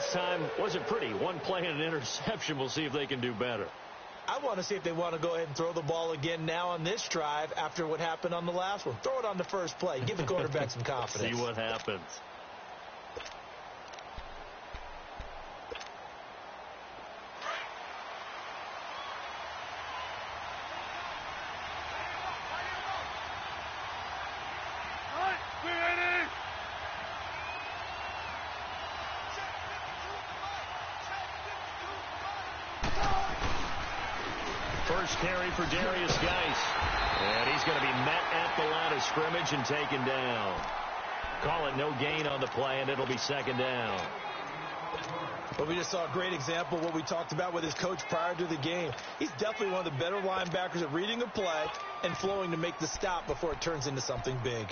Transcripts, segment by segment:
last time wasn't pretty. One play and an interception. We'll see if they can do better. I want to see if they want to go ahead and throw the ball again now on this drive after what happened on the last one. Throw it on the first play. Give the quarterback some confidence. See what happens. First carry for Darius Geis. And he's going to be met at the line of scrimmage and taken down. Call it no gain on the play, and it'll be second down. Well, we just saw a great example of what we talked about with his coach prior to the game. He's definitely one of the better linebackers at reading a play and flowing to make the stop before it turns into something big.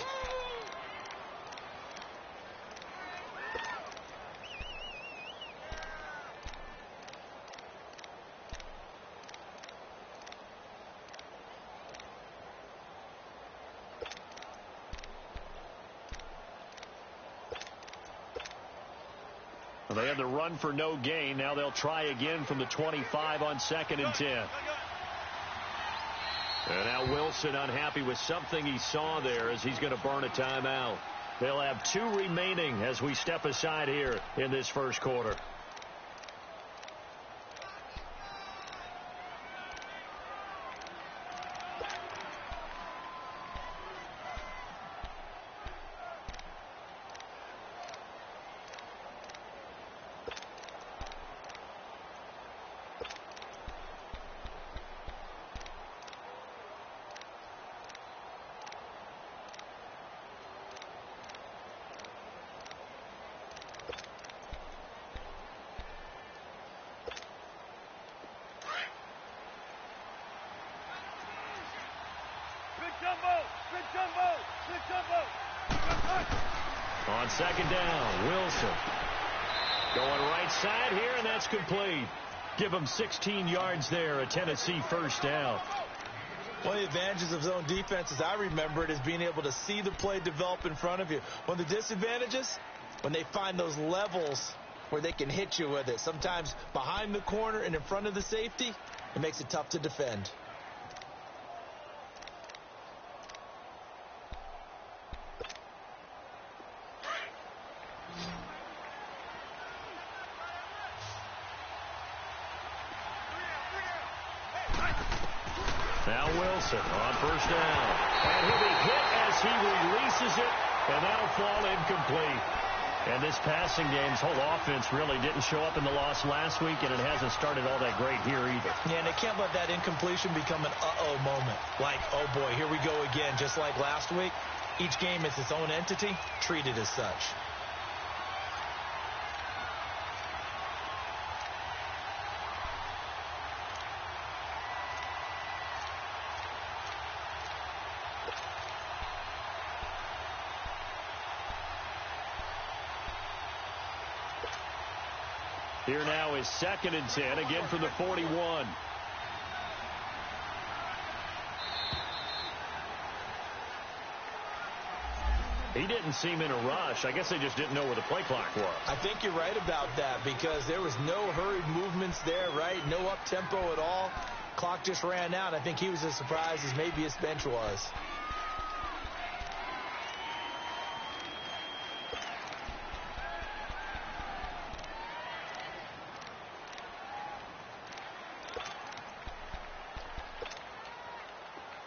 They had the run for no gain. Now they'll try again from the 25 on 2nd and 10. And now Wilson unhappy with something he saw there as he's going to burn a timeout. They'll have 2 remaining as we step aside here in this first quarter. On 2nd down, Wilson going right side here, and that's complete. Give him 16 yards there, a Tennessee first down. One of the advantages of zone defense, as I remember it, is being able to see the play develop in front of you. One of the disadvantages, when they find those levels where they can hit you with it, sometimes behind the corner and in front of the safety, it makes it tough to defend. Now Wilson on first down. And he'll be hit as he releases it, and that'll fall incomplete. And this passing game's whole offense really didn't show up in the loss last week, and it hasn't started all that great here either. Yeah, and they can't let that incompletion become an uh-oh moment. Like, oh boy, here we go again. Just like last week, each game is its own entity, treated as such. Here now is 2nd and 10, again from the 41. He didn't seem in a rush. I guess they just didn't know where the play clock was. I think you're right about that because there was no hurried movements there, right? No up-tempo at all. Clock just ran out. I think he was as surprised as maybe his bench was.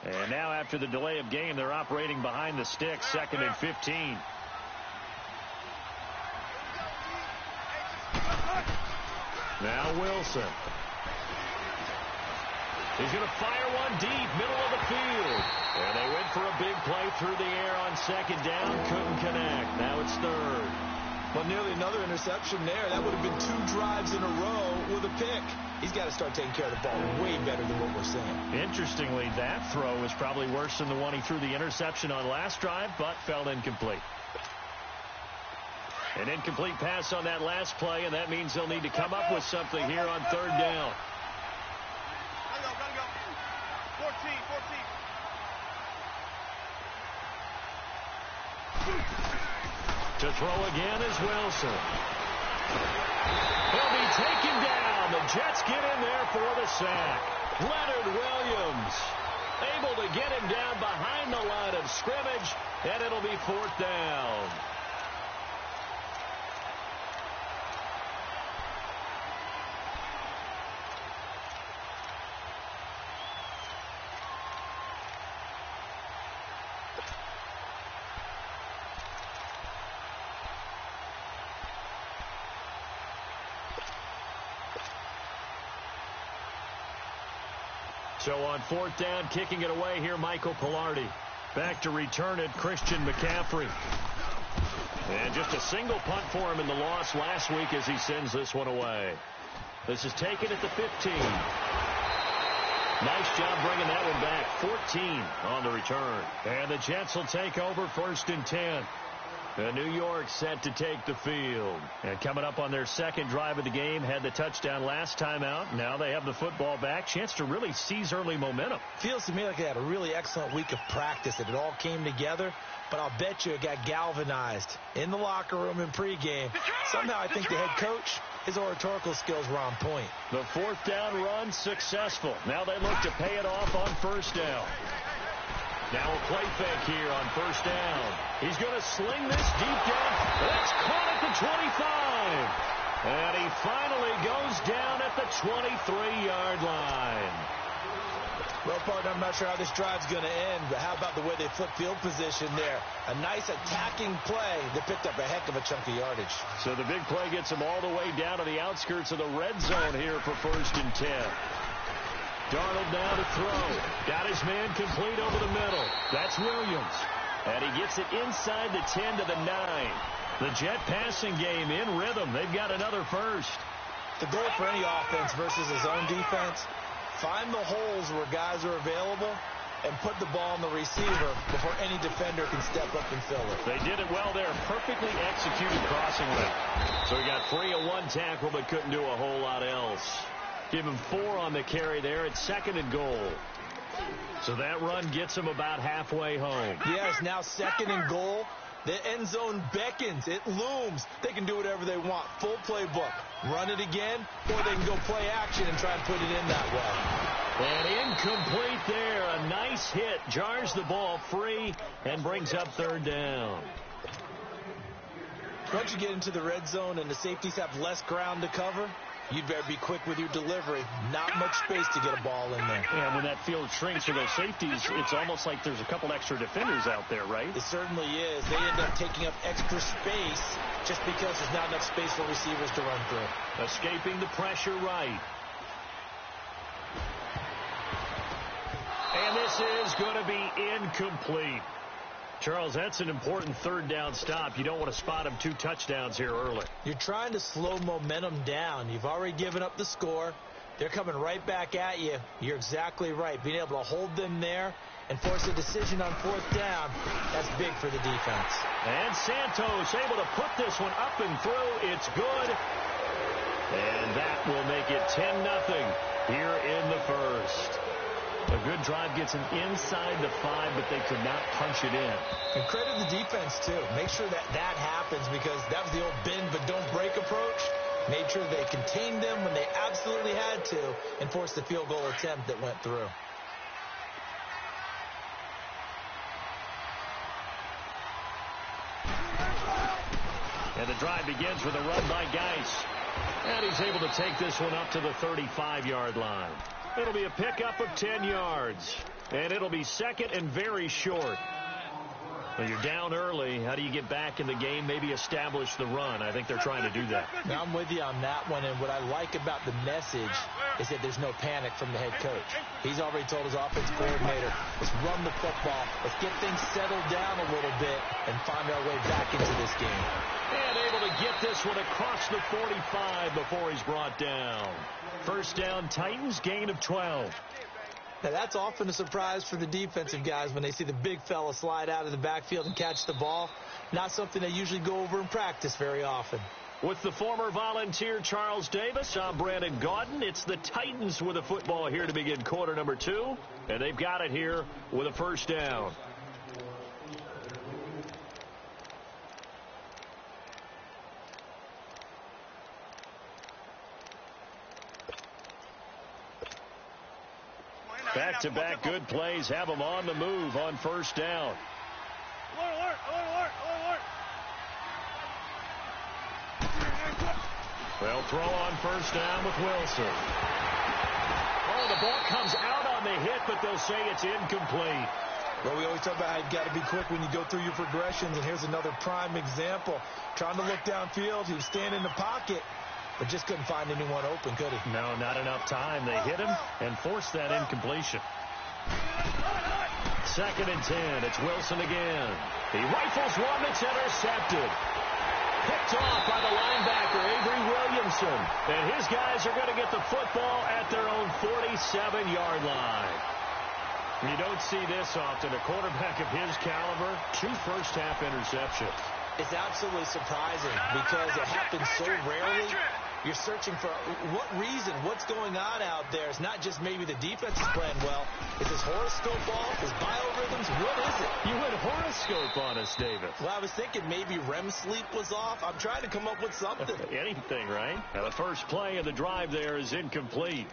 And now after the delay of game, they're operating behind the sticks, 2nd and 15. Now Wilson. He's going to fire one deep, middle of the field. And they went for a big play through the air on 2nd down. Couldn't connect. Now it's 3rd. Well, nearly another interception there. That would have been 2 drives in a row with a pick. He's got to start taking care of the ball way better than what we're seeing. Interestingly, that throw was probably worse than the one he threw the interception on last drive, but fell incomplete. An incomplete pass on that last play, and that means they'll need to come up with something here on 3rd down. Gotta go. 14. To throw again is Wilson. Jets get in there for the sack. Leonard Williams able to get him down behind the line of scrimmage, and it'll be 4th down. So on 4th down, kicking it away here, Michael Pilardi. Back to return it, Christian McCaffrey. And just a single punt for him in the loss last week as he sends this one away. This is taken at the 15. Nice job bringing that one back. 14 on the return. And the Jets will take over 1st and 10. New York set to take the field. And coming up on their second drive of the game, had the touchdown last time out. Now they have the football back. Chance to really seize early momentum. Feels to me like they had a really excellent week of practice. It all came together. But I'll bet you it got galvanized in the locker room in pregame. Somehow I think the head coach, his oratorical skills were on point. The 4th down run successful. Now they look to pay it off on 1st down. Now a play fake here on 1st down. He's going to sling this deep down. That's caught at the 25. And he finally goes down at the 23-yard line. Well, partner, I'm not sure how this drive's going to end, but how about the way they flip field position there? A nice attacking play that picked up a heck of a chunk of yardage. So the big play gets him all the way down to the outskirts of the red zone here for 1st and 10. Darnold now to throw. Got his man complete over the middle. That's Williams. And he gets it inside the 10 to the 9. The Jet passing game in rhythm. They've got another first. The goal for any offense versus a zone defense, find the holes where guys are available and put the ball on the receiver before any defender can step up and fill it. They did it well there. Perfectly executed crossing route. So he got 3 on 1 tackle but couldn't do a whole lot else. Give him 4 on the carry there. It's 2nd and goal. So that run gets him about halfway home. Yes, now 2nd and goal. The end zone beckons. It looms. They can do whatever they want. Full playbook. Run it again, or they can go play action and try and put it in that way. And incomplete there. A nice hit. Jars the ball free and brings up 3rd down. Once you get into the red zone and the safeties have less ground to cover, you'd better be quick with your delivery. Not much space to get a ball in there. Yeah, when that field shrinks for those safeties, it's almost like there's a couple extra defenders out there, right? It certainly is. They end up taking up extra space just because there's not enough space for receivers to run through. Escaping the pressure right. And this is going to be incomplete. Charles, that's an important 3rd down stop. You don't want to spot him 2 touchdowns here early. You're trying to slow momentum down. You've already given up the score. They're coming right back at you. You're exactly right. Being able to hold them there and force a decision on 4th down, that's big for the defense. And Santos able to put this one up and through. It's good. And that will make it 10-0 here in the first. A good drive gets them inside the 5, but they could not punch it in. And credit the defense, too. Make sure that happens because that was the old bend but don't break approach. Made sure they contained them when they absolutely had to and forced the field goal attempt that went through. And the drive begins with a run by Geis. And he's able to take this one up to the 35-yard line. It'll be a pickup of 10 yards. And it'll be 2nd and very short. Well, you're down early. How do you get back in the game? Maybe establish the run. I think they're trying to do that. Now, I'm with you on that one. And what I like about the message is that there's no panic from the head coach. He's already told his offense coordinator, let's run the football. Let's get things settled down a little bit and find our way back into this game. And able to get this one across the 45 before he's brought down. 1st down, Titans, gain of 12. Now, that's often a surprise for the defensive guys when they see the big fella slide out of the backfield and catch the ball. Not something they usually go over in practice very often. With the former Volunteer Charles Davis, I'm Brandon Gaudin. It's the Titans with the football here to begin quarter number 2. And they've got it here with a 1st down. Back-to-back good plays have them on the move on first down. Alert. They'll throw on first down with Wilson. Oh, the ball comes out on the hit, but they'll say it's incomplete. Well, we always talk about how you've got to be quick when you go through your progressions, and here's another prime example. Trying to look downfield, he was standing in the pocket, but just couldn't find anyone open, could he? No, not enough time. They hit him and forced that incompletion. 2nd and 10. It's Wilson again. He rifles one that's intercepted. Picked off by the linebacker, Avery Williamson. And his guys are going to get the football at their own 47-yard line. You don't see this often. A quarterback of his caliber, 2 first-half interceptions. It's absolutely surprising because it happens so rarely. You're searching for what reason, what's going on out there. It's not just maybe the defense is playing well. Is his horoscope off? His biorhythms? What is it? You went horoscope on us, David. Well, I was thinking maybe REM sleep was off. I'm trying to come up with something. Anything, right? Now, the first play of the drive there is incomplete.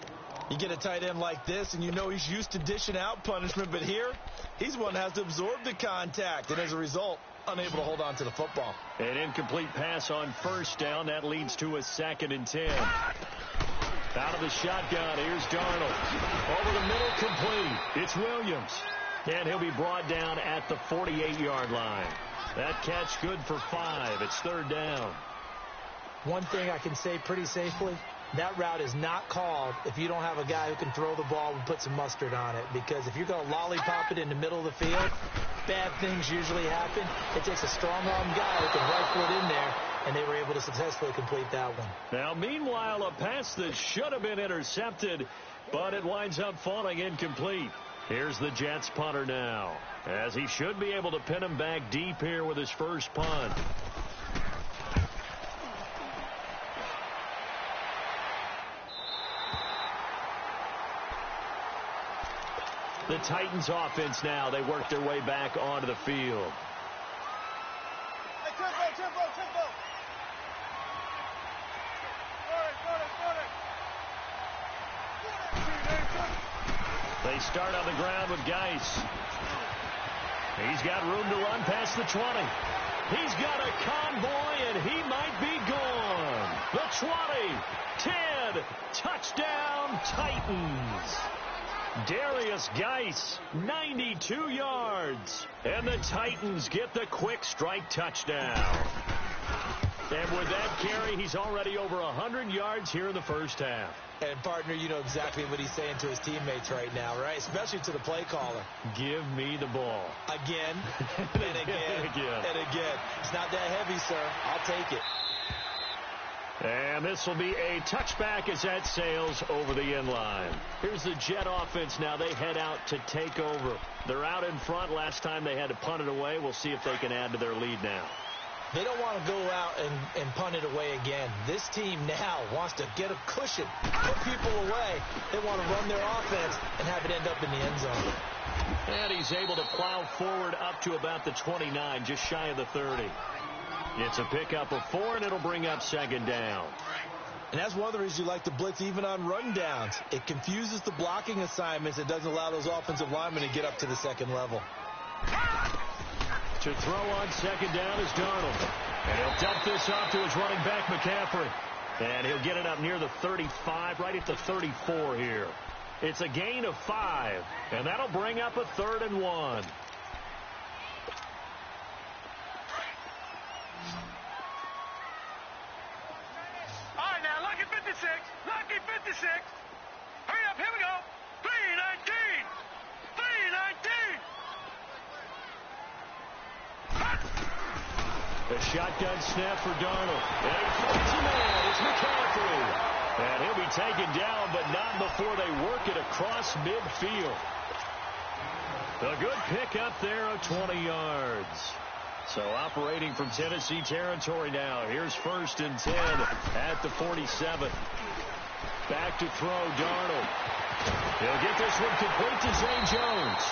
You get a tight end like this, and you know he's used to dishing out punishment, but here, he's one that has to absorb the contact, and as a result, unable to hold on to the football. An incomplete pass on first down. That leads to a 2nd and 10. Out of the shotgun, here's Darnold. Over the middle, complete. It's Williams. And he'll be brought down at the 48-yard line. That catch good for 5. It's 3rd down. One thing I can say pretty safely, that route is not called if you don't have a guy who can throw the ball and put some mustard on it. Because if you're going to lollipop it in the middle of the field, bad things usually happen. It takes a strong-arm guy who can rifle it in there, and they were able to successfully complete that one. Now, meanwhile, a pass that should have been intercepted, but it winds up falling incomplete. Here's the Jets punter now, as he should be able to pin him back deep here with his first punt. The Titans offense now. They work their way back onto the field. Hey, tempo. They start on the ground with Geis. He's got room to run past the 20. He's got a convoy, and he might be gone. The 20, 10, touchdown Titans. Darius Geis, 92 yards. And the Titans get the quick strike touchdown. And with that carry, he's already over 100 yards here in the first half. And, partner, you know exactly what he's saying to his teammates right now, right? Especially to the play caller. Give me the ball. Again, and again, and again. It's not that heavy, sir. I'll take it. And this will be a touchback as that sails over the end line. Here's the Jet offense now. They head out to take over. They're out in front. Last time they had to punt it away. We'll see if they can add to their lead now. They don't want to go out and punt it away again. This team now wants to get a cushion, put people away. They want to run their offense and have it end up in the end zone. And he's able to plow forward up to about the 29, just shy of the 30. It's a pickup of 4, and it'll bring up 2nd down. And that's one of the reasons you like to blitz even on rundowns. It confuses the blocking assignments. It doesn't allow those offensive linemen to get up to the second level. To throw on 2nd down is Darnold. And he'll dump this off to his running back, McCaffrey. And he'll get it up near the 35, right at the 34 here. It's a gain of 5, and that'll bring up a 3rd and 1. Lucky 56. Hurry up, here we go. 319. The shotgun snap for Darnold. And he fights a man. It's McCaffrey. And he'll be taken down, but not before they work it across midfield. A good pick up there of 20 yards. So operating from Tennessee territory now. Here's 1st and 10 at the 47. Back to throw, Darnold. He'll get this one complete to Zay Jones.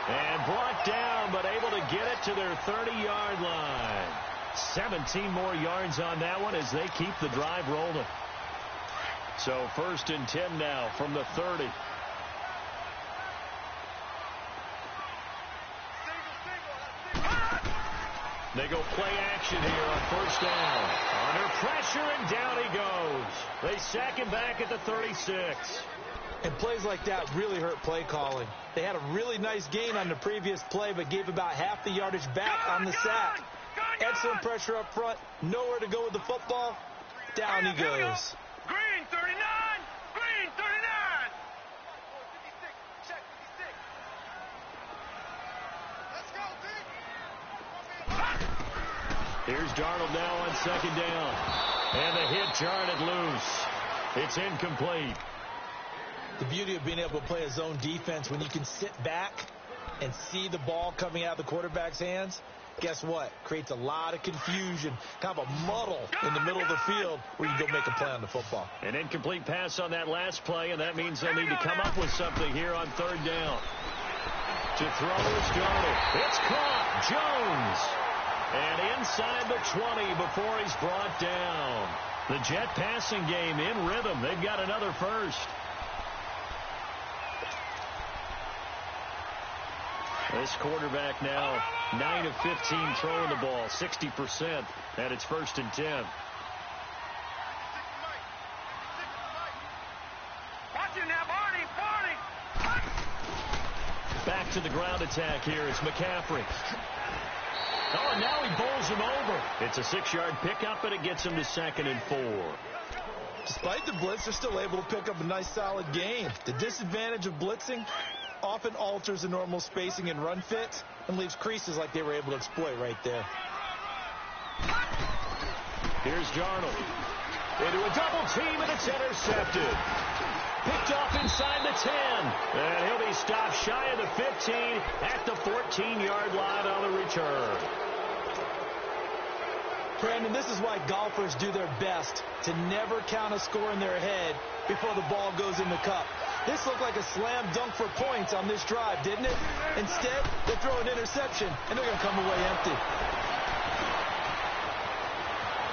And brought down, but able to get it to their 30-yard line. 17 more yards on that one as they keep the drive rolling. So 1st and 10 now from the 30. They go play action here on first down. Under pressure, and down he goes. They sack him back at the 36. And plays like that really hurt play calling. They had a really nice gain on the previous play, but gave about half the yardage back on the sack. Excellent pressure up front. Nowhere to go with the football. Down he goes. Green 39. Green 39. Let's go, D. Here's Darnold now on second down. And the hit jarred it loose. It's incomplete. The beauty of being able to play a zone defense when you can sit back and see the ball coming out of the quarterback's hands, guess what? Creates a lot of confusion, kind of a muddle in the middle of the field where you go make a play on the football. An incomplete pass on that last play, and that means they'll need to come up with something here on third down. To throw is Darnold. It's caught. Jones. And inside the 20 before he's brought down. The Jet passing game in rhythm. They've got another first. This quarterback now 9 of 15 throwing the ball, 60%, and it's first and 10. Watching now, Barney. Back to the ground attack here. It's McCaffrey. Oh, and now he bowls him over. It's a 6-yard pickup, and it gets him to 2nd and 4. Despite the blitz, they're still able to pick up a nice, solid gain. The disadvantage of blitzing often alters the normal spacing and run fits and leaves creases like they were able to exploit right there. Here's Darnold. Into a double team, and it's intercepted. Picked off inside the 10. And he'll be stopped shy of the 15 at the 14-yard line on the return. Brandon, this is why golfers do their best to never count a score in their head before the ball goes in the cup. This looked like a slam dunk for points on this drive, didn't it? Instead, they throw an interception, and they're going to come away empty.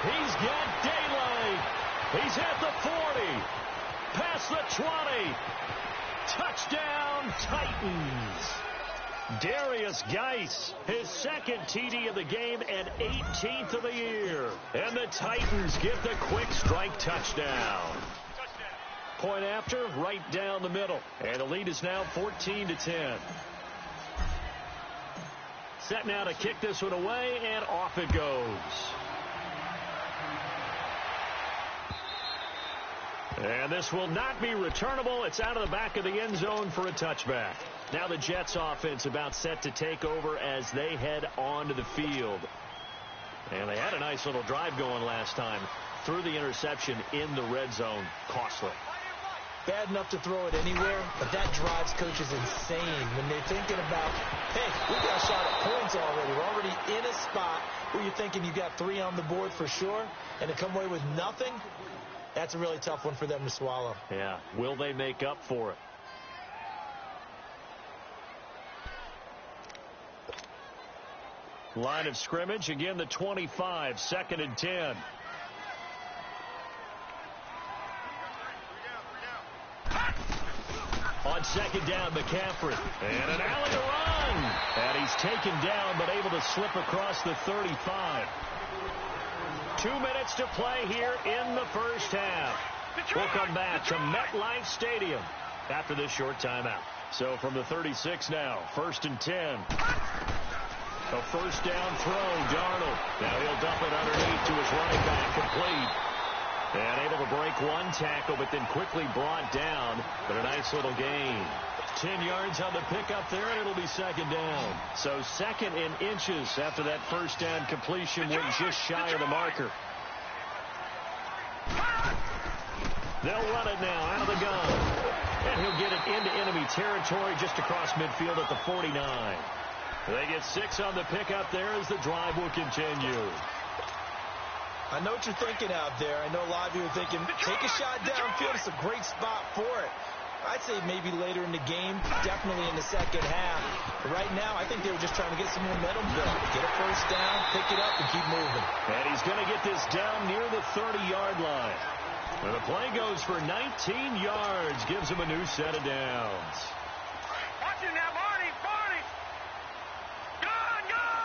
He's got daylight. He's at the 40. Past the 20. Touchdown, Titans. Darius Geis, his second TD of the game and 18th of the year. And the Titans get the quick strike touchdown. Point after, right down the middle. And the lead is now 14-10. Set now to kick this one away, and off it goes. And this will not be returnable. It's out of the back of the end zone for a touchback. Now the Jets offense about set to take over as they head onto the field. And they had a nice little drive going last time. Threw the interception in the red zone. Costly. Bad enough to throw it anywhere, but that drives coaches insane when they're thinking about, hey, we got a shot at points already. We're already in a spot where you're thinking you got 3 on the board for sure, and to come away with nothing, that's a really tough one for them to swallow. Yeah. Will they make up for it? Line of scrimmage, again the 25, 2nd and 10. On second down, McCaffrey. And an alley to run. And he's taken down, but able to slip across the 35. 2 minutes to play here in the first half. We'll come back to MetLife Stadium after this short timeout. So from the 36 now, 1st and 10. A first down throw, Darnold. Now he'll dump it underneath to his running back, complete. And able to break one tackle, but then quickly brought down. But a nice little gain. 10 yards on the pickup there, and it'll be 2nd down. So 2nd in inches after that first down completion went just shy of the marker. They'll run it now out of the gun. And he'll get it into enemy territory just across midfield at the 49. They get 6 on the pickup there as the drive will continue. I know what you're thinking out there. I know a lot of you are thinking, take a shot downfield. It's a great spot for it. I'd say maybe later in the game, definitely in the second half. But right now, I think they were just trying to get some momentum built. Get a first down, pick it up, and keep moving. And he's going to get this down near the 30-yard line. And the play goes for 19 yards, gives him a new set of downs. Watching now, Barney. Gun.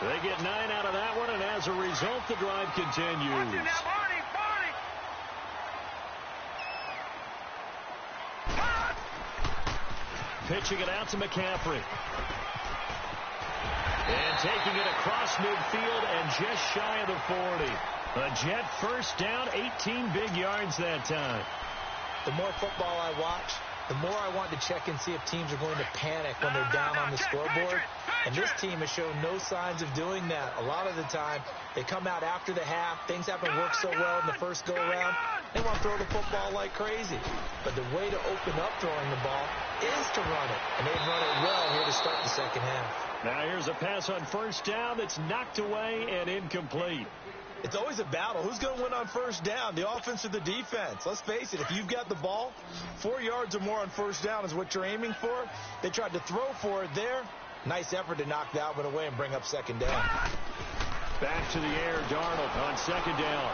They get 9 out of that one, and as a result, the drive continues. Pitching it out to McCaffrey. And taking it across midfield and just shy of the 40. A Jet first down, 18 big yards that time. The more football I watch, the more I want to check and see if teams are going to panic when they're down on the scoreboard. And this team has shown no signs of doing that. A lot of the time, they come out after the half. Things haven't worked so well in the first go-around. They want to throw the football like crazy. But the way to open up throwing the ball is to run it. And they've run it well here to start the second half. Now here's a pass on first down that's knocked away and incomplete. It's always a battle. Who's going to win on first down, the offense or the defense? Let's face it, if you've got the ball, 4 yards or more on first down is what you're aiming for. They tried to throw for it there. Nice effort to knock that one away and bring up second down. Back to the air, Darnold on second down.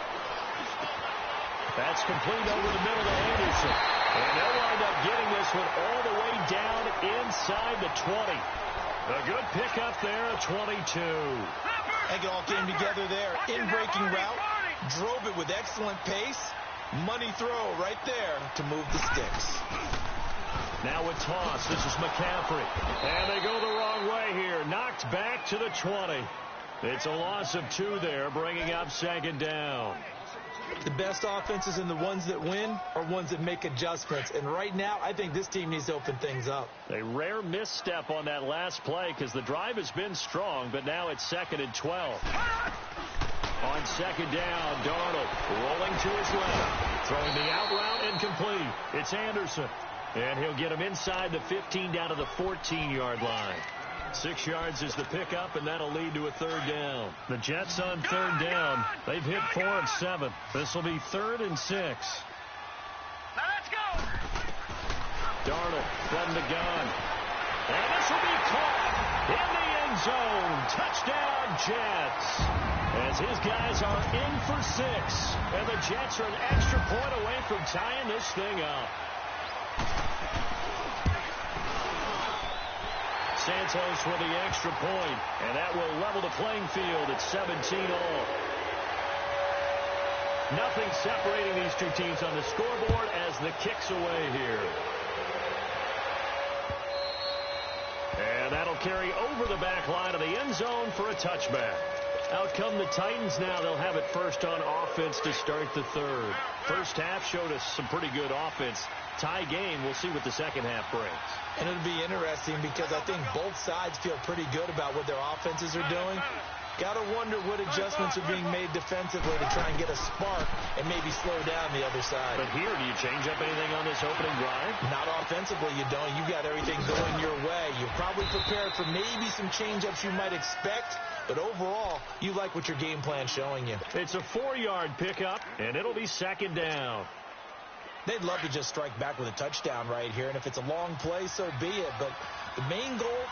That's complete over the middle to Anderson. And they'll wind up getting this one all the way down inside the 20. A good pickup there, a 22. I think it all came together there. In-breaking route, drove it with excellent pace. Money throw right there to move the sticks. Now a toss. This is McCaffrey. And they go the wrong way here. Knocked back to the 20. It's a loss of 2 there, bringing up second down. The best offenses and the ones that win are ones that make adjustments. And right now, I think this team needs to open things up. A rare misstep on that last play because the drive has been strong, but now it's 2nd and 12. On second down, Darnold rolling to his left. Throwing the out route incomplete. It's Anderson. And he'll get him inside the 15 down to the 14-yard line. 6 yards is the pickup, and that'll lead to a third down. The Jets on third down. They've hit 4 of 7. This will be 3rd and 6. Now let's go. Darnold from the gun. And this will be caught in the end zone. Touchdown, Jets. As his guys are in for 6. And the Jets are an extra point away from tying this thing up. Santos for the extra point, and that will level the playing field at 17 all. Nothing separating these two teams on the scoreboard as the kick's away here. And that'll carry over the back line of the end zone for a touchback. Out come the Titans now. They'll have it first on offense to start the third. First half showed us some pretty good offense. Tie game. We'll see what the second half brings. And it'll be interesting because I think both sides feel pretty good about what their offenses are doing. Got to wonder what adjustments are being made defensively to try and get a spark and maybe slow down the other side. But here, do you change up anything on this opening drive? Not offensively, you don't. You've got everything going your way. You're probably prepared for maybe some change-ups you might expect, but overall, you like what your game plan's showing you. It's a 4-yard pickup, and it'll be second down. They'd love to just strike back with a touchdown right here, and if it's a long play, so be it. But the main goal,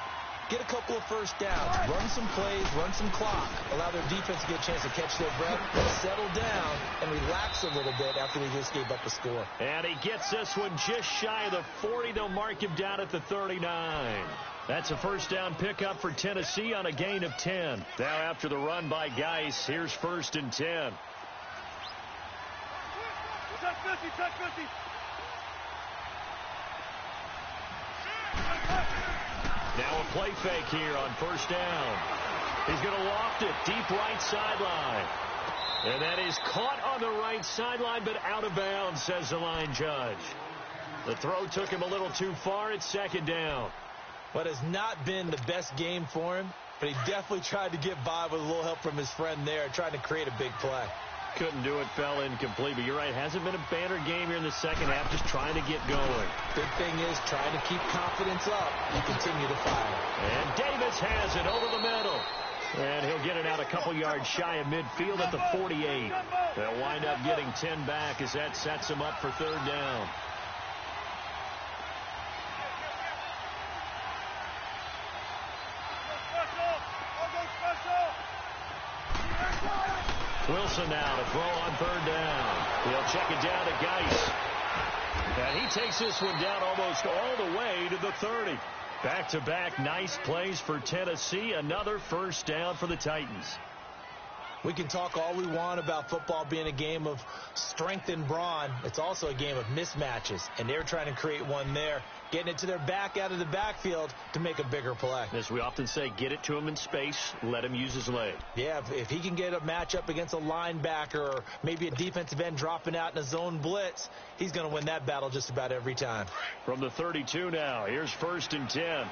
get a couple of first downs, run some plays, run some clock, allow their defense to get a chance to catch their breath, settle down, and relax a little bit after they just gave up a score. And he gets this one just shy of the 40. They'll mark him down at the 39. That's a first down pickup for Tennessee on a gain of 10. Now after the run by Geis, here's 1st and 10. Touch 50, touch 50. Now a play fake here on first down. He's going to loft it deep right sideline. And that is caught on the right sideline, but out of bounds, says the line judge. The throw took him a little too far. It's second down. What has not been the best game for him, but he definitely tried to get by with a little help from his friend there, trying to create a big play. Couldn't do it, fell incomplete. But you're right, hasn't been a banner game here in the second half, just trying to get going. Big thing is trying to keep confidence up and continue to fire. And Davis has it over the middle. And he'll get it out a couple yards shy of midfield at the 48. They'll wind up getting 10 back as that sets him up for third down. Wilson now to throw on third down. He'll check it down to Geis. And he takes this one down almost all the way to the 30. Back-to-back nice plays for Tennessee. Another first down for the Titans. We can talk all we want about football being a game of strength and brawn. It's also a game of mismatches, and they're trying to create one there, getting it to their back out of the backfield to make a bigger play. As we often say, get it to him in space, let him use his leg. Yeah, if he can get a matchup against a linebacker or maybe a defensive end dropping out in a zone blitz, he's going to win that battle just about every time. From the 32 now, here's 1st and 10.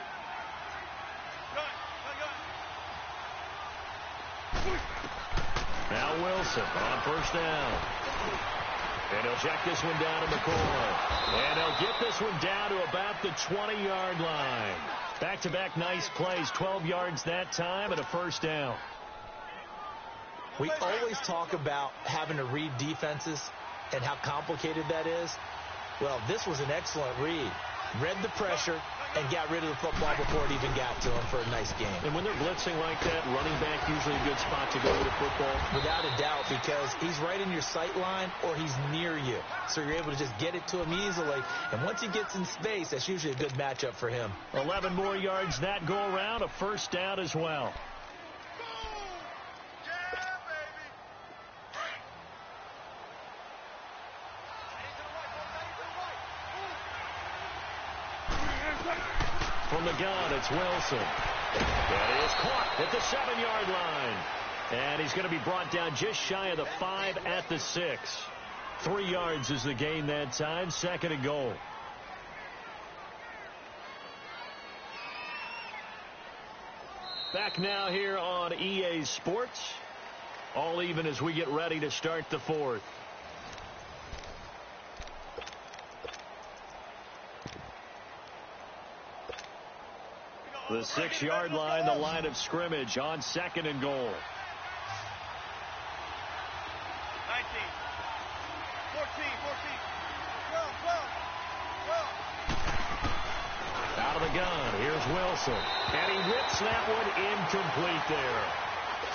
Now Wilson on 1st down. And he'll check this one down to McCoy. And he'll get this one down to about the 20-yard line. Back-to-back nice plays, 12 yards that time and a first down. We always talk about having to read defenses and how complicated that is. Well, this was an excellent read. Read the pressure and got rid of the football before it even got to him for a nice game. And when they're blitzing like that, running back usually a good spot to go with the football. Without a doubt, because he's right in your sight line or he's near you. So you're able to just get it to him easily. And once he gets in space, that's usually a good matchup for him. 11 more yards that go around, a first down as well. From the gun, it's Wilson. That is caught at the 7-yard line. And he's going to be brought down just shy of the 5 at the 6. 3 yards is the gain that time. 2nd and goal. Back now here on EA Sports. All even as we get ready to start the 4th. The 6-yard line, the line of scrimmage on 2nd and goal. 19. 14. 12. Out of the gun, here's Wilson. And he whips that one incomplete there.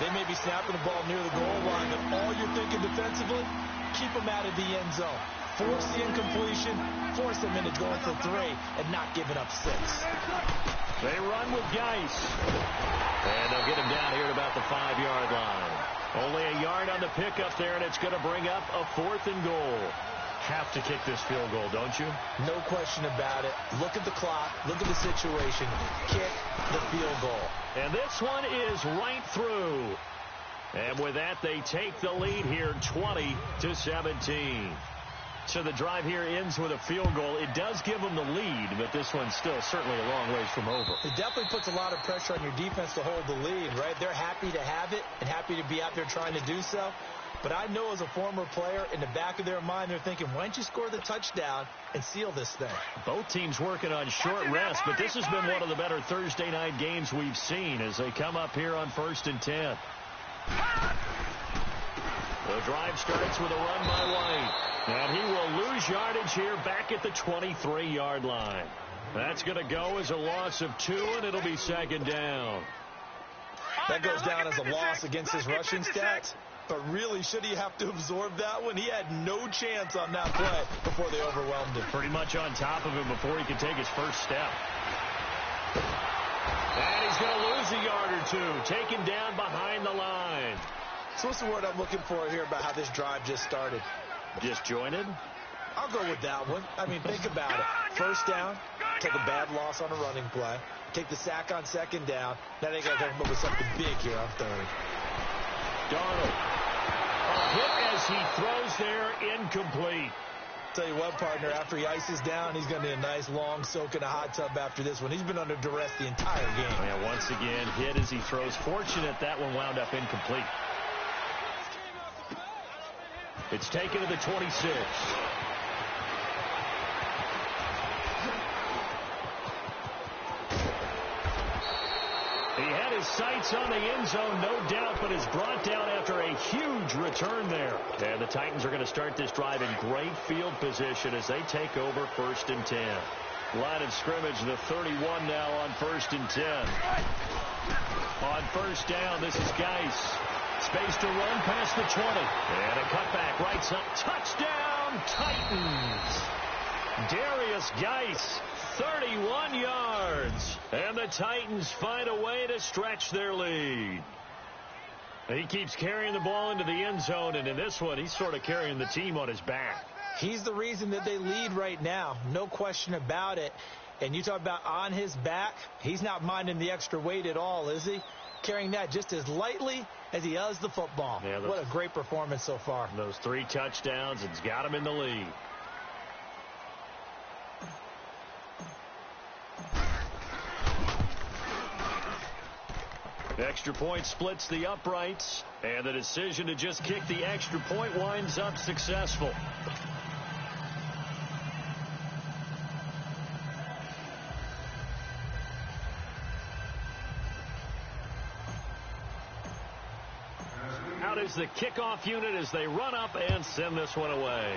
They may be snapping the ball near the goal line, but all you're thinking defensively, keep them out of the end zone. Force the incompletion, force them into going for 3, and not giving up 6. They run with Geis. And they'll get him down here at about the 5-yard line. Only a yard on the pickup there, and it's going to bring up a 4th and goal. Have to kick this field goal, don't you? No question about it. Look at the clock. Look at the situation. Kick the field goal. And this one is right through. And with that, they take the lead here 20-17. So the drive here ends with a field goal. It does give them the lead, but this one's still certainly a long ways from over. It definitely puts a lot of pressure on your defense to hold the lead, right? They're happy to have it and happy to be out there trying to do so. But I know as a former player, in the back of their mind, they're thinking, why don't you score the touchdown and seal this thing? Both teams working on short rest, but this has been one of the better Thursday night games we've seen as they come up here on 1st and 10. The drive starts with a run by White. And he will lose yardage here back at the 23-yard line. That's going to go as a loss of 2, and it'll be 2nd down. That goes down as a loss against his rushing stats. But really, should he have to absorb that one? He had no chance on that play before they overwhelmed him. Pretty much on top of him before he could take his first step. And he's going to lose a yard or 2, taken down behind the line. So what's the word I'm looking for here about how this drive just started? Disjointed? I'll go with that one. I mean, think about it. First down, take a bad loss on a running play. Take the sack on 2nd down. Now they got to come up with something big here on 3rd. Darnold. A hit as he throws there, incomplete. Tell you what, partner, after he ices down, he's going to need a nice long soak in a hot tub after this one. He's been under duress the entire game. Yeah, once again, hit as he throws. Fortunate that one wound up incomplete. It's taken to the 26. He had his sights on the end zone, no doubt, but is brought down after a huge return there. And the Titans are going to start this drive in great field position as they take over 1st and 10. Line of scrimmage, the 31 now on 1st and 10. On 1st down, this is Geis. Space to run past the 20. And a cutback right side. Touchdown, Titans. Darius Geis 31 yards. And the Titans find a way to stretch their lead. He keeps carrying the ball into the end zone, and in this one, he's sort of carrying the team on his back. He's the reason that they lead right now. No question about it. And you talk about on his back, he's not minding the extra weight at all, is he? Carrying that just as lightly as he does the football. Yeah, what a great performance so far. Those 3 touchdowns, it's got him in the lead. Extra point splits the uprights, and the decision to just kick the extra point winds up successful. Out is the kickoff unit as they run up and send this one away.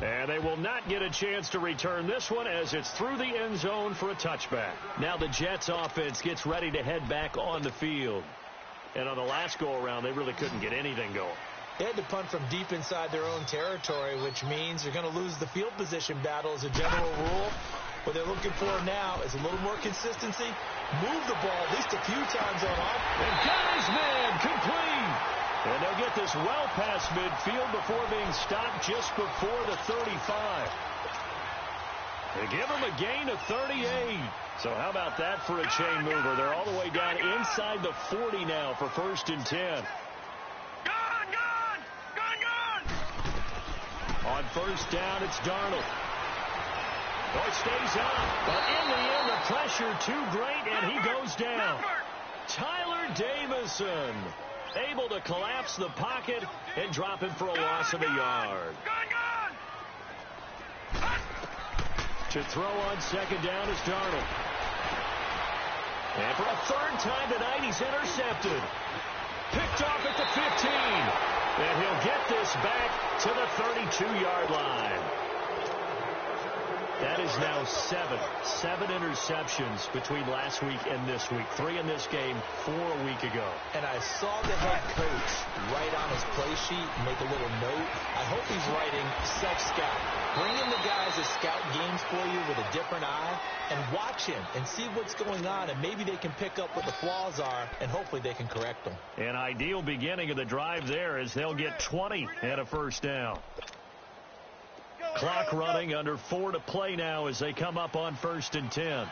And they will not get a chance to return this one as it's through the end zone for a touchback. Now the Jets offense gets ready to head back on the field. And on the last go-around, they really couldn't get anything going. They had to punt from deep inside their own territory, which means you're going to lose the field position battle as a general rule. What they're looking for now is a little more consistency. Move the ball at least a few times on off. And got his man complete. And they'll get this well past midfield before being stopped just before the 35. They give him a gain of 38. So how about that for a chain mover? They're all the way down inside the 40 now for 1st and 10. Gone! On 1st down, it's Darnold. Oh, it stays up. But in the end, the pressure too great, and he goes down. Tyler Davison able to collapse the pocket and drop him for a loss of a yard. To throw on 2nd down is Darnold. And for a 3rd time tonight, he's intercepted. Picked off at the 15. And he'll get this back to the 32-yard line. That is now 7 interceptions between last week and this week. 3 in this game, 4 a week ago. And I saw the head coach write on his play sheet, make a little note. I hope he's writing self-scout. Bring in the guys that scout games for you with a different eye and watch him and see what's going on, and maybe they can pick up what the flaws are, and hopefully they can correct them. An ideal beginning of the drive there as they'll get 20 and a 1st down. Clock running, under 4 to play now as they come up on 1st and 10. Tempo,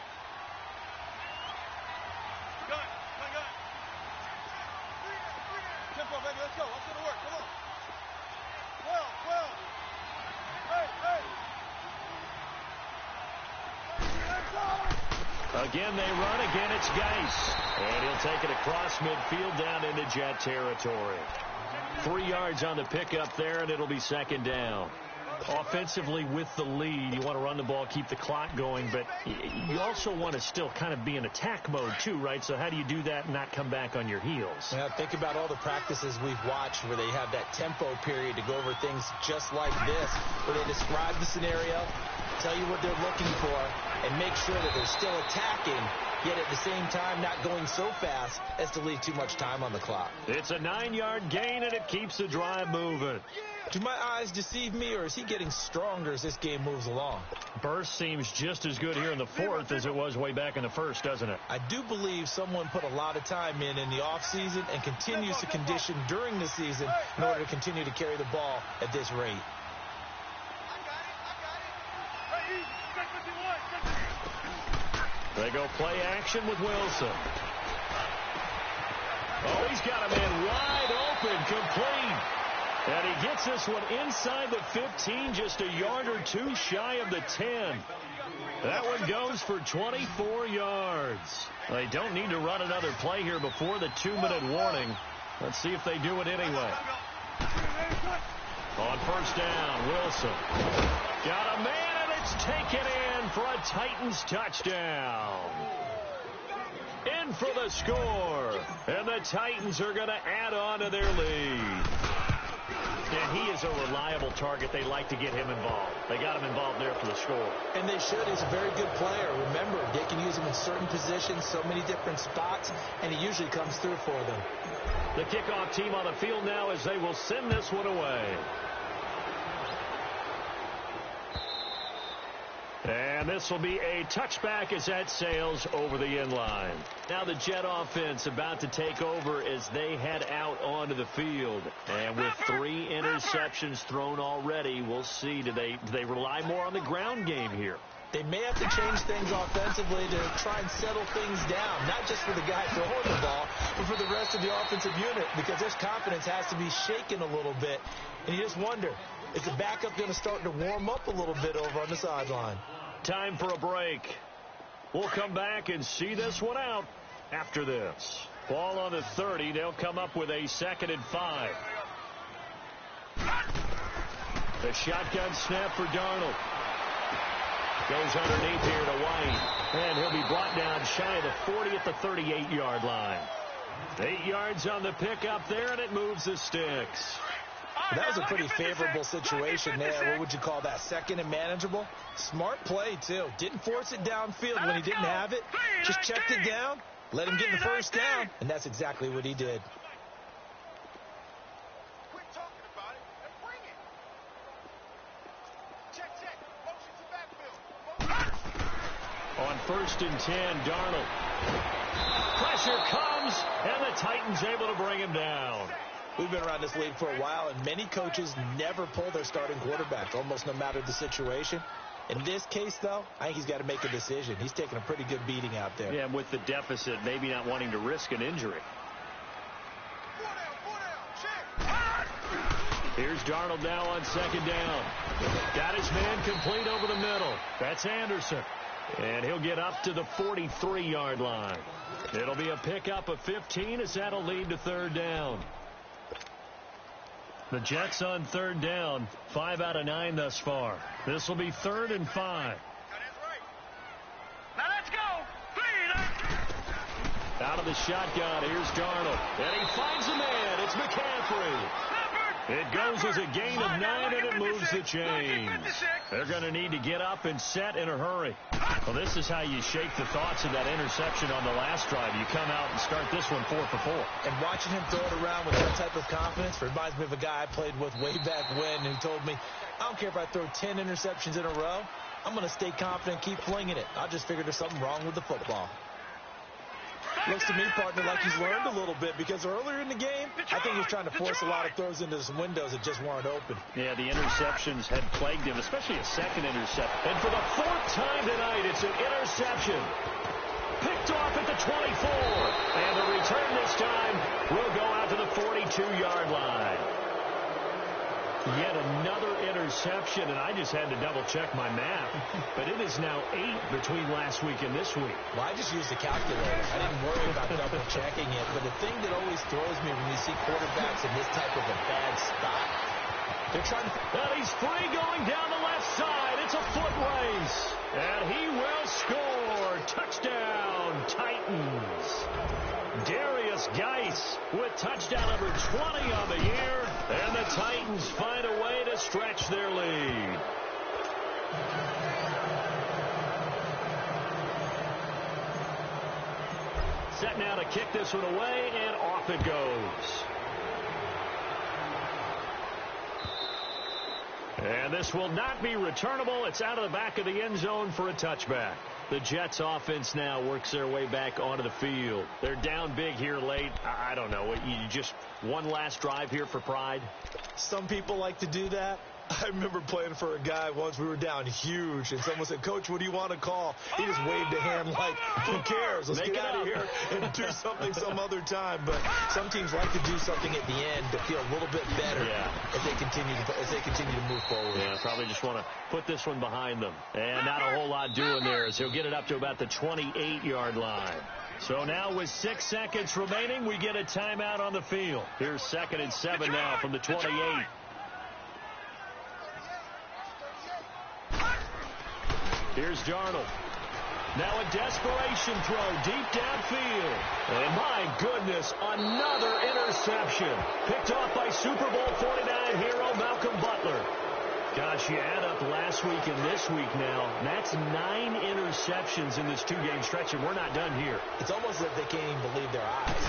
baby, let's go. Let's go to work. Come on. Well. Hey. Again, they run. Again, it's Geis. And he'll take it across midfield down into Jet territory. 3 yards on the pickup there, and it'll be 2nd down. Offensively with the lead, you want to run the ball, keep the clock going, but you also want to still kind of be in attack mode too, right? So how do you do that and not come back on your heels? Yeah, think about all the practices we've watched where they have that tempo period to go over things just like this, where they describe the scenario, tell you what they're looking for, and make sure that they're still attacking, yet at the same time not going so fast as to leave too much time on the clock. It's a 9-yard gain, and it keeps the drive moving. Do my eyes deceive me, or is he getting stronger as this game moves along? Burst seems just as good here in the 4th as it was way back in the 1st, doesn't it? I do believe someone put a lot of time in the offseason and continues to condition during the season in order to continue to carry the ball at this rate. They go play action with Wilson. Oh, he's got a man wide open, complete. And he gets this one inside the 15, just a yard or 2 shy of the 10. That one goes for 24 yards. They don't need to run another play here before the 2-minute warning. Let's see if they do it anyway. On 1st down, Wilson. Got a man, and it's taken in for a Titans touchdown. In for the score. And the Titans are going to add on to their lead. And he is a reliable target. They like to get him involved. They got him involved there for the score. And they should. He's a very good player. Remember, they can use him in certain positions, so many different spots, and he usually comes through for them. The kickoff team on the field now as they will send this one away. And this will be a touchback as that sails over the end line. Now the Jet offense about to take over as they head out onto the field. And with 3 interceptions thrown already, we'll see, do they rely more on the ground game here? They may have to change things offensively to try and settle things down, not just for the guy throwing the ball, but for the rest of the offensive unit, because their confidence has to be shaken a little bit. And you just wonder, is the backup going to start to warm up a little bit over on the sideline? Time for a break. We'll come back and see this one out after this. Ball on the 30. They'll come up with a 2nd and 5. The shotgun snap for Darnold. Goes underneath here to White. And he'll be brought down shy of the 40 at the 38-yard line. 8 yards on the pickup there, and it moves the sticks. That was a pretty favorable situation there. What would you call that? 2nd and manageable? Smart play, too. Didn't force it downfield when he didn't have it. Just checked it down, let him get the first down, and that's exactly what he did. Quit talking about it and bring it. Check. Motion to backfield. On 1st and 10, Darnold. Pressure comes, and the Titans able to bring him down. We've been around this league for a while, and many coaches never pull their starting quarterback, almost no matter the situation. In this case, though, I think he's got to make a decision. He's taking a pretty good beating out there. Yeah, with the deficit, maybe not wanting to risk an injury. Here's Darnold now on 2nd down. Got his man complete over the middle. That's Anderson. And he'll get up to the 43-yard line. It'll be a pickup of 15 as that'll lead to 3rd down. The Jets on 3rd down, 5 out of 9 thus far. This will be 3rd and 5. Now let's go. 3. Out of the shotgun, here's Darnold. And he finds a man. It's McCaffrey. It goes as a gain of 9, and it moves the chains. They're going to need to get up and set in a hurry. Well, this is how you shake the thoughts of that interception on the last drive. You come out and start this one 4 for 4. And watching him throw it around with that type of confidence reminds me of a guy I played with way back when who told me, I don't care if I throw 10 interceptions in a row. I'm going to stay confident and keep flinging it. I just figured there's something wrong with the football. Looks to me, partner, like he's learned a little bit, because earlier in the game, I think he's trying to force a lot of throws into some windows that just weren't open. Yeah, the interceptions had plagued him, especially a 2nd interception. And for the 4th time tonight, it's an interception. Picked off at the 24. And the return this time will go out to the 42-yard line. Yet another interception, and I just had to double-check my math. But it is now 8 between last week and this week. Well, I just used a calculator. I didn't worry about double-checking it. But the thing that always throws me when you see quarterbacks in this type of a bad spot, they're trying to... And he's free going down the left side. It's a foot race. And he will score. Touchdown, Titans. Darius Geis with touchdown number 20 on the year. And the Titans find a way to stretch their lead. Set now to kick this one away, and off it goes. And this will not be returnable. It's out of the back of the end zone for a touchback. The Jets offense now works their way back onto the field. They're down big here late. I don't know. You just one last drive here for pride? Some people like to do that. I remember playing for a guy once. We were down huge, and someone said, Coach, what do you want to call? He just waved a hand like, who cares? Let's get out of here and do something some other time. But some teams like to do something at the end to feel a little bit better as they continue to move forward. Yeah, probably just want to put this one behind them. And not a whole lot doing there as he'll get it up to about the 28-yard line. So now with 6 seconds remaining, we get a timeout on the field. Here's 2nd and 7 now from the 28. Here's Darnold. Now a desperation throw deep downfield. And my goodness, another interception. Picked off by Super Bowl 49 hero Malcolm Butler. Gosh, you add up last week and this week now. That's 9 interceptions in this 2-game stretch, and we're not done here. It's almost as if they can't even believe their eyes.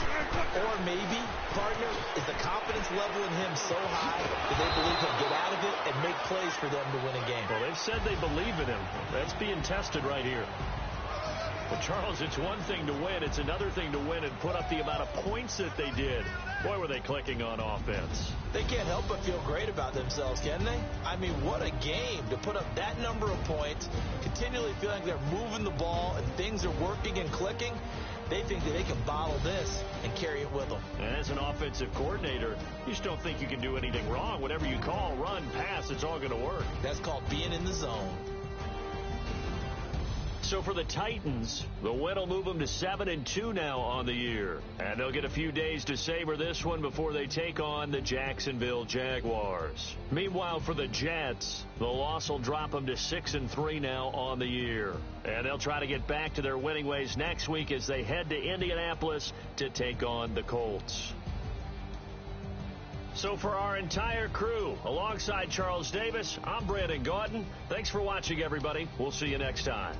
Or maybe, partner, is the confidence level in him so high that they believe he'll get out of it and make plays for them to win a game. Well, they've said they believe in him. That's being tested right here. Well, Charles, it's one thing to win. It's another thing to win and put up the amount of points that they did. Boy, were they clicking on offense. They can't help but feel great about themselves, can they? I mean, what a game to put up that number of points, continually feeling like they're moving the ball and things are working and clicking. They think that they can bottle this and carry it with them. And as an offensive coordinator, you just don't think you can do anything wrong. Whatever you call, run, pass, it's all going to work. That's called being in the zone. So for the Titans, the win will move them to 7-2 now on the year. And they'll get a few days to savor this one before they take on the Jacksonville Jaguars. Meanwhile, for the Jets, the loss will drop them to 6-3 now on the year. And they'll try to get back to their winning ways next week as they head to Indianapolis to take on the Colts. So for our entire crew, alongside Charles Davis, I'm Brandon Gaudin. Thanks for watching, everybody. We'll see you next time.